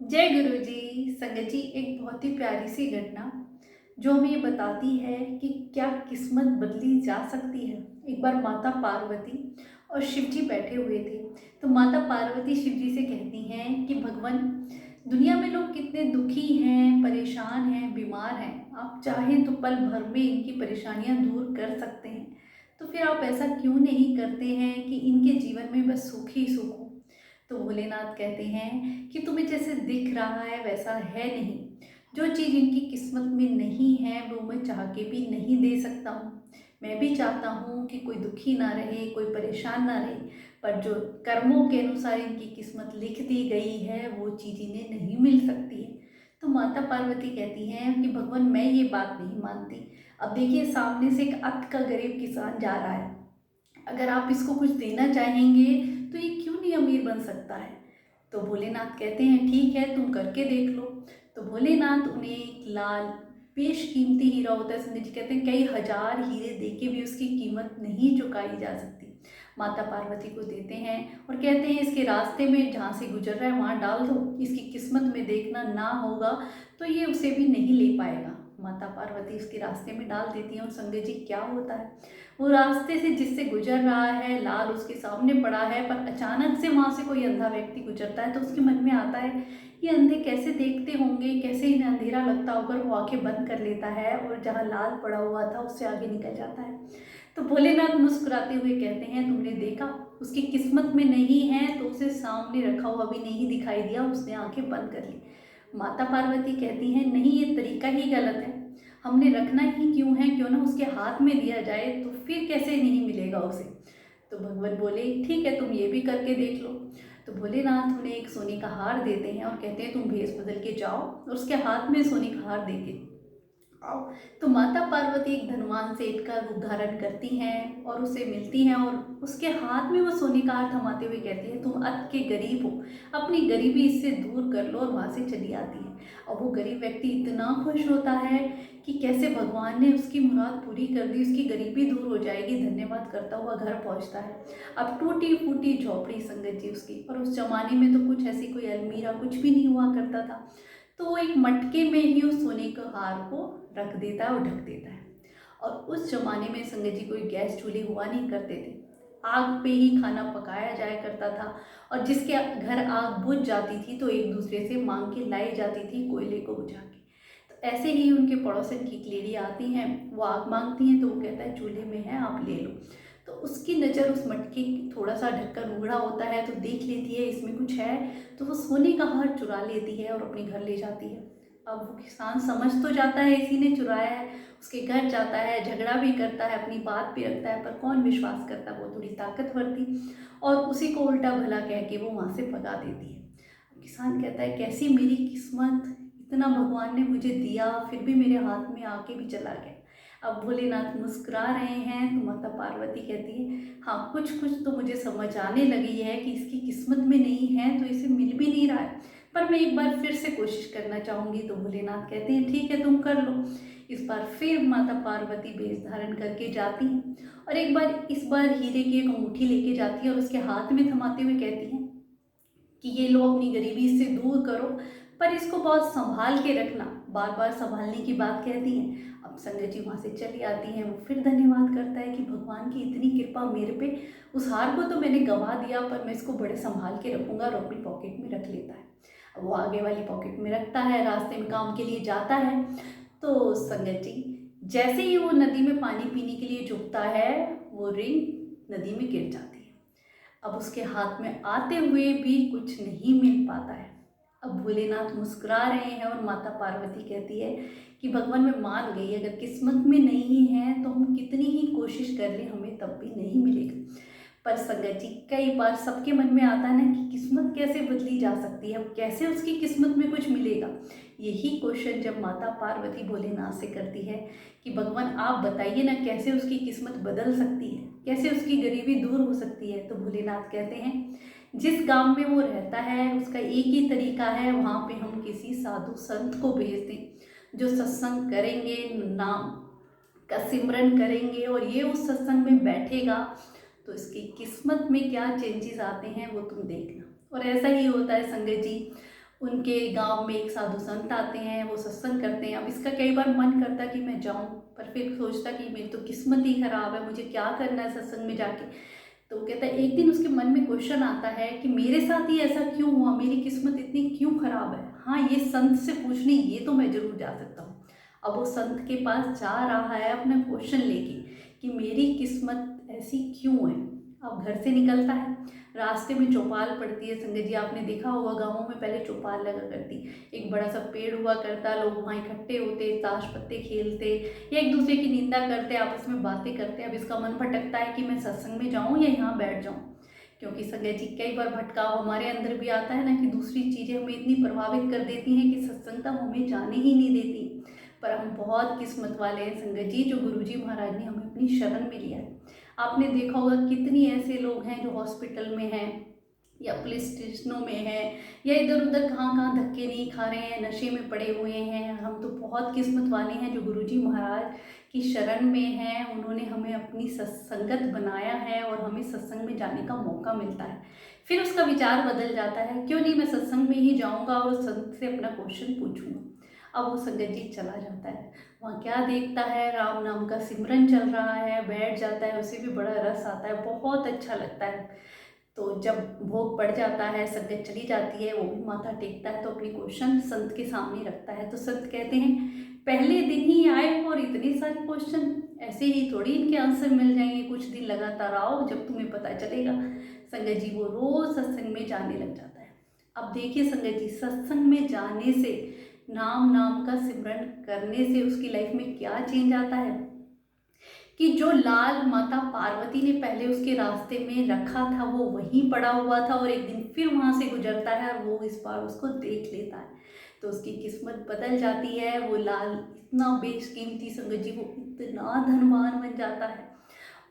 जय गुरु जी। संगत जी, एक बहुत ही प्यारी सी घटना जो हमें ये बताती है कि क्या किस्मत बदली जा सकती है। एक बार माता पार्वती और शिव जी बैठे हुए थे। तो माता पार्वती शिव जी से कहती हैं कि भगवान, दुनिया में लोग कितने दुखी हैं, परेशान हैं, बीमार हैं। आप चाहें तो पल भर में इनकी परेशानियां दूर कर सकते हैं। तो फिर आप ऐसा क्यों नहीं करते हैं कि इनके जीवन में बस सुख ही सुख हो। तो भोलेनाथ कहते हैं कि तुम्हें जैसे दिख रहा है वैसा है नहीं। जो चीज़ इनकी किस्मत में नहीं है वो मैं चाह के भी नहीं दे सकता हूँ। मैं भी चाहता हूँ कि कोई दुखी ना रहे, कोई परेशान ना रहे, पर जो कर्मों के अनुसार इनकी किस्मत लिख दी गई है वो चीज़ इन्हें नहीं मिल सकती है। तो माता पार्वती कहती हैं कि भगवान, मैं ये बात नहीं मानती। अब देखिए, सामने से एक अत का गरीब किसान जा रहा है। अगर आप इसको कुछ देना चाहेंगे तो ये क्यों नहीं अमीर बन सकता है। तो भोलेनाथ कहते हैं ठीक है, तुम करके देख लो। तो भोलेनाथ उन्हें एक लाल बेशकीमती हीरा होता है, संजय जी कहते हैं कई हजार हीरे देके भी उसकी कीमत नहीं चुकाई जा सकती। माता पार्वती को देते हैं और कहते हैं इसके रास्ते में जहाँ से गुजर रहा है वहाँ डाल दो। इसकी किस्मत में देखना ना होगा तो ये उसे भी नहीं ले पाएगा। माता पार्वती उसके रास्ते में डाल देती हैं और संजय जी क्या होता है, वो रास्ते से जिससे गुजर रहा है लाल उसके सामने पड़ा है, पर अचानक से वहां से कोई अंधा व्यक्ति गुजरता है तो उसके मन में आता है ये अंधे कैसे देखते होंगे, कैसे इन्हें अंधेरा लगता होगा। वो आंखें बंद कर लेता है और जहाँ लाल पड़ा हुआ था उससे आगे निकल जाता है। तो भोलेनाथ मुस्कुराते हुए कहते हैं तुमने देखा, उसकी किस्मत में नहीं है तो उसे सामने रखा हुआ भी नहीं दिखाई दिया, उसने आंखें बंद कर ली। माता पार्वती कहती हैं नहीं, ये तरीका ही गलत है। हमने रखना ही क्यों है, क्यों ना उसके हाथ में दिया जाए, तो फिर कैसे नहीं मिलेगा उसे। तो भगवान बोले ठीक है, तुम ये भी करके देख लो। तो भोलेनाथ उन्हें एक सोने का हार देते हैं और कहते हैं तुम भेष बदल के जाओ और उसके हाथ में सोने का हार देके आओ। तो माता पार्वती एक धनवान सेठ का रूप धारण करती हैं और उसे मिलती हैं और उसके हाथ में वो सोने का हार थमाते हुए कहती है तुम अत के गरीब हो, अपनी गरीबी इससे दूर कर लो, और वहां से चली आती है। और वो गरीब व्यक्ति इतना खुश होता है कि कैसे भगवान ने उसकी मुराद पूरी कर दी, उसकी गरीबी दूर हो जाएगी, धन्यवाद करता हुआ घर पहुंचता है। अब टूटी फूटी झोपड़ी संगत जी उसकी, और उस जमाने में तो कुछ ऐसी कोई अलमीरा कुछ भी नहीं हुआ करता था। तो वो एक मटके में ही उस सोने के हार को रख देता है और ढक देता है। और उस जमाने में संगत जी कोई गैस चूल्हे हुआ नहीं करते थे, आग पे ही खाना पकाया जाया करता था। और जिसके घर आग बुझ जाती थी तो एक दूसरे से मांग के लाई जाती थी कोयले को बुझा के। तो ऐसे ही उनके पड़ोसन की एक लेडी आती हैं, वो आग मांगती हैं तो वो कहता है चूल्हे में है आप ले लो। तो उसकी नज़र उस मटके थोड़ा सा ढक्कन उघड़ा होता है तो देख लेती है इसमें कुछ है, तो वो सोने का हार चुरा लेती है और अपने घर ले जाती है। अब वो किसान समझ तो जाता है इसी ने चुराया है, उसके घर जाता है, झगड़ा भी करता है, अपनी बात भी रखता है, पर कौन विश्वास करता, वो थोड़ी ताकतवर थी और उसी को उल्टा भला कह के वो वहाँ से भगा देती है। अब किसान कहता है कैसी मेरी किस्मत, इतना भगवान ने मुझे दिया फिर भी मेरे हाथ में आके भी चला गया। अब भोलेनाथ मुस्कुरा रहे हैं तो माता पार्वती कहती है हाँ, कुछ कुछ तो मुझे समझ आने लगी है कि इसकी किस्मत में नहीं है तो इसे मिल भी नहीं रहा है, पर मैं एक बार फिर से कोशिश करना चाहूंगी। तो भोलेनाथ कहते हैं ठीक है, तुम कर लो। इस बार फिर माता पार्वती वेश धारण करके जाती हैं और एक बार इस बार हीरे की एक अंगूठी लेके जाती है और उसके हाथ में थमाते हुए कहती हैं कि ये लो, अपनी गरीबी इससे दूर करो, पर इसको बहुत संभाल के रखना। बार बार संभालने की बात कहती हैं। अब संजय जी वहाँ से चली आती हैं, वो फिर धन्यवाद करता है कि भगवान की इतनी कृपा मेरे पे, उस हार को तो मैंने गंवा दिया पर मैं इसको बड़े संभाल के रखूंगा, और अपनी पॉकेट में रख लेता है। अब वो आगे वाली पॉकेट में रखता है, रास्ते में काम के लिए जाता है। तो संगत जी, जैसे ही वो नदी में पानी पीने के लिए झुकता है वो रिंग नदी में गिर जाती है। अब उसके हाथ में आते हुए भी कुछ नहीं मिल पाता है। अब भोलेनाथ मुस्कुरा रहे हैं और माता पार्वती कहती है कि भगवान मैं मान गई, अगर किस्मत में नहीं है तो हम कितनी ही कोशिश कर लें हमें तब भी नहीं मिलेगा। पर संगत जी, कई बार सबके मन में आता है ना कि किस्मत कैसे बदली जा सकती है, कैसे उसकी किस्मत में कुछ मिलेगा। यही क्वेश्चन जब माता पार्वती भोलेनाथ से करती है कि भगवान आप बताइए ना कैसे उसकी किस्मत बदल सकती है, कैसे उसकी गरीबी दूर हो सकती है। तो भोलेनाथ कहते हैं जिस गांव में वो रहता है उसका एक ही तरीका है, वहाँ पे हम किसी साधु संत को भेज दें जो सत्संग करेंगे, नाम का सिमरन करेंगे और ये उस सत्संग में बैठेगा तो इसकी किस्मत में क्या चेंजेस आते हैं वो तुम देखना। और ऐसा ही होता है संगत जी, उनके गांव में एक साधु संत आते हैं, वो सत्संग करते हैं। अब इसका कई बार मन करता कि मैं जाऊं, पर फिर सोचता कि मेरी तो किस्मत ही खराब है, मुझे क्या करना है सत्संग में जाके। तो कहता है, एक दिन उसके मन में क्वेश्चन आता है कि मेरे साथ ही ऐसा क्यों हुआ, मेरी किस्मत इतनी क्यों खराब है। हाँ, ये संत से पूछने ये तो मैं जरूर जा सकता हूँ। अब वो संत के पास जा रहा है अपना क्वेश्चन लेके कि मेरी किस्मत ऐसी क्यों है। अब घर से निकलता है, रास्ते में चौपाल पड़ती है। संगत जी, आपने देखा होगा गाँवों में पहले चौपाल लगा करती, एक बड़ा सा पेड़ हुआ करता, लोग वहाँ इकट्ठे होते, ताश पत्ते खेलते या एक दूसरे की निंदा करते, आपस में बातें करते। अब इसका मन भटकता है कि मैं सत्संग में जाऊँ या यहाँ बैठ जाऊँ, क्योंकि संगत जी कई बार भटकाव हमारे अंदर भी आता है ना, कि दूसरी चीज़ें हमें इतनी प्रभावित कर देती हैं कि सत्संग तक हमें जाने ही नहीं देती। पर हम बहुत किस्मत वाले हैं संगत जी, जो गुरुजी महाराज ने हमें अपनी शरण में लिया है। आपने देखा होगा कितनी ऐसे लोग हैं जो हॉस्पिटल में हैं या पुलिस स्टेशनों में हैं या इधर उधर कहाँ कहाँ धक्के नहीं खा रहे हैं, नशे में पड़े हुए हैं। हम तो बहुत किस्मत वाले हैं जो गुरुजी महाराज की शरण में हैं। उन्होंने हमें अपनी सत्संगत बनाया है और हमें सत्संग में जाने का मौका मिलता है। फिर उसका विचार बदल जाता है, क्यों नहीं मैं सत्संग में ही जाऊँगा और संत से अपना क्वेश्चन पूछूंगा। अब वो संगत जी चला जाता है, वहाँ क्या देखता है, राम नाम का सिमरन चल रहा है, बैठ जाता है, उसे भी बड़ा रस आता है, बहुत अच्छा लगता है। तो जब भोग पड़ जाता है, संगत चली जाती है, वो भी माथा टेकता है, तो अपनी क्वेश्चन संत के सामने रखता है। तो संत कहते हैं, पहले दिन ही आए और इतने सारे क्वेश्चन, ऐसे ही थोड़ी इनके आंसर मिल जाएंगे, कुछ दिन लगातार आओ जब तुम्हें पता चलेगा। संगत जी वो रोज सत्संग में जाने लग जाता है। अब देखिए संगत जी, सत्संग में जाने से, नाम नाम का सिमरन करने से उसकी लाइफ में क्या चेंज आता है कि जो लाल माता पार्वती ने पहले उसके रास्ते में रखा था वो वहीं पड़ा हुआ था, और एक दिन फिर वहां से गुजरता है और वो इस बार उसको देख लेता है, तो उसकी किस्मत बदल जाती है। वो लाल इतना बेशकीमती संगत जी, वो इतना धनवान बन जाता है।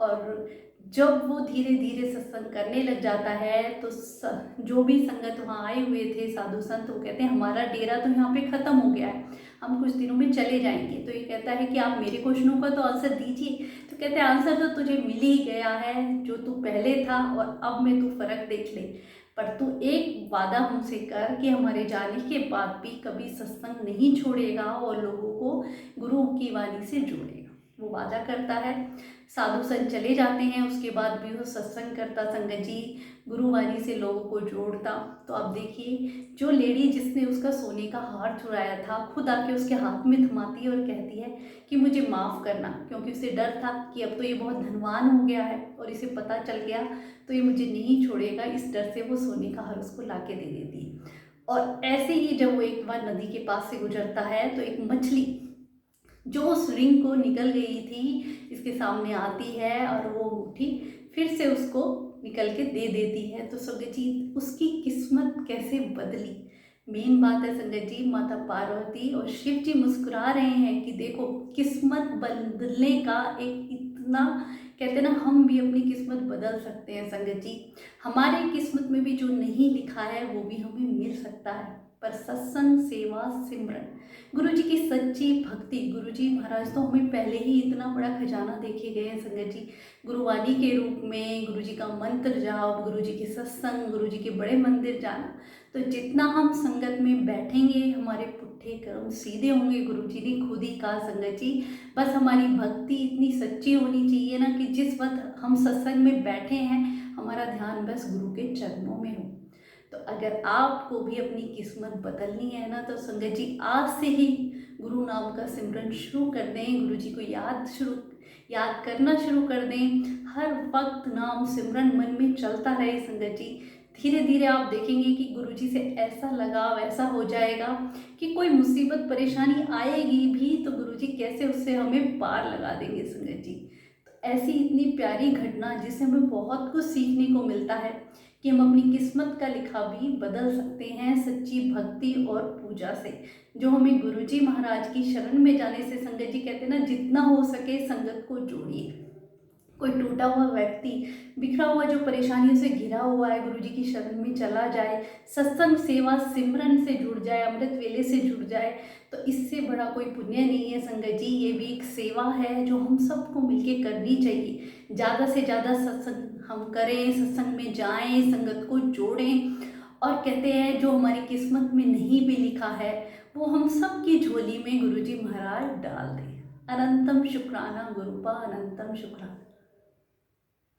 और जब वो धीरे धीरे सत्संग करने लग जाता है तो जो भी संगत वहाँ आए हुए थे साधु संत, वो कहते हैं हमारा डेरा तो यहाँ पे ख़त्म हो गया है, हम कुछ दिनों में चले जाएंगे। तो ये कहता है कि आप मेरे क्वेश्चनों का तो आंसर दीजिए। तो कहते हैं आंसर तो तुझे मिल ही गया है, जो तू पहले था और अब में तू फर्क देख ले। पर तू एक वादा हमसे कर कि हमारे जाने के बाद भी कभी सत्संग नहीं छोड़ेगा और लोगों को गुरु की वाणी से जोड़ेगा। वो वादा करता है। साधु संत चले जाते हैं, उसके बाद भी वो सत्संग करता संगत जी, गुरुवाणी से लोगों को जोड़ता। तो अब देखिए, जो लेडी जिसने उसका सोने का हार चुराया था, खुद आके उसके हाथ में थमाती है और कहती है कि मुझे माफ़ करना, क्योंकि उसे डर था कि अब तो ये बहुत धनवान हो गया है और इसे पता चल गया तो ये मुझे नहीं छोड़ेगा। इस डर से वो सोने का हार उसको ला के दे देती है। और ऐसे ही जब वो एक बार नदी के पास से गुजरता है तो एक मछली जो उस रिंग को निकल गई थी इसके सामने आती है और वो मुट्ठी फिर से उसको निकल के दे देती है। तो संगत जी उसकी किस्मत कैसे बदली। मेन बात है संगत जी, माता पार्वती और शिव जी मुस्कुरा रहे हैं कि देखो किस्मत बदलने का एक इतना, कहते हैं ना, हम भी अपनी किस्मत बदल सकते हैं संगत जी। हमारे किस्मत में भी जो नहीं लिखा है वो भी हमें मिल सकता है। पर सत्संग, सेवा, सिमरन, गुरु जी की सच्ची भक्ति, गुरु जी महाराज तो हमें पहले ही इतना बड़ा खजाना देखे गए हैं संगत जी। गुरुवाणी के रूप में गुरु जी का मंत्र जाप, गुरु जी के सत्संग, गुरु जी के बड़े मंदिर जाना। तो जितना हम संगत में बैठेंगे हमारे पुट्ठे कर्म सीधे होंगे। गुरु जी ने खुद ही कहा संगत जी, बस हमारी भक्ति इतनी सच्ची होनी चाहिए ना कि जिस वक्त हम सत्संग में बैठे हैं हमारा ध्यान बस गुरु के चरणों में हो। तो अगर आपको भी अपनी किस्मत बदलनी है ना, तो संगत जी आज से ही गुरु नाम का सिमरन शुरू कर दें, गुरु जी को याद करना शुरू कर दें। हर वक्त नाम सिमरन मन में चलता रहे संगत जी। धीरे धीरे आप देखेंगे कि गुरु जी से ऐसा लगाव ऐसा हो जाएगा कि कोई मुसीबत परेशानी आएगी भी तो गुरु जी कैसे उससे हमें पार लगा देंगे संगत जी। तो ऐसी इतनी प्यारी घटना जिससे हमें बहुत कुछ सीखने को मिलता है कि हम अपनी किस्मत का लिखा भी बदल सकते हैं सच्ची भक्ति और पूजा से, जो हमें गुरुजी महाराज की शरण में जाने से। संगत जी कहते हैं ना, जितना हो सके संगत को जोड़िए। कोई टूटा हुआ व्यक्ति, बिखरा हुआ जो परेशानियों से घिरा हुआ है, गुरु जी की शरण में चला जाए, सत्संग, सेवा, सिमरन से जुड़ जाए, अमृत वेले से जुड़ जाए, तो इससे बड़ा कोई पुण्य नहीं है संगत जी। ये भी एक सेवा है जो हम सबको मिलके करनी चाहिए। ज़्यादा से ज़्यादा सत्संग हम करें, सत्संग में जाएं, संगत को जोड़ें और कहते हैं जो हमारी किस्मत में नहीं भी लिखा है वो हम सब की झोली में गुरुजी महाराज डाल दें। अनंतम शुक्राना गुरुपा, अनंतम शुक्राना।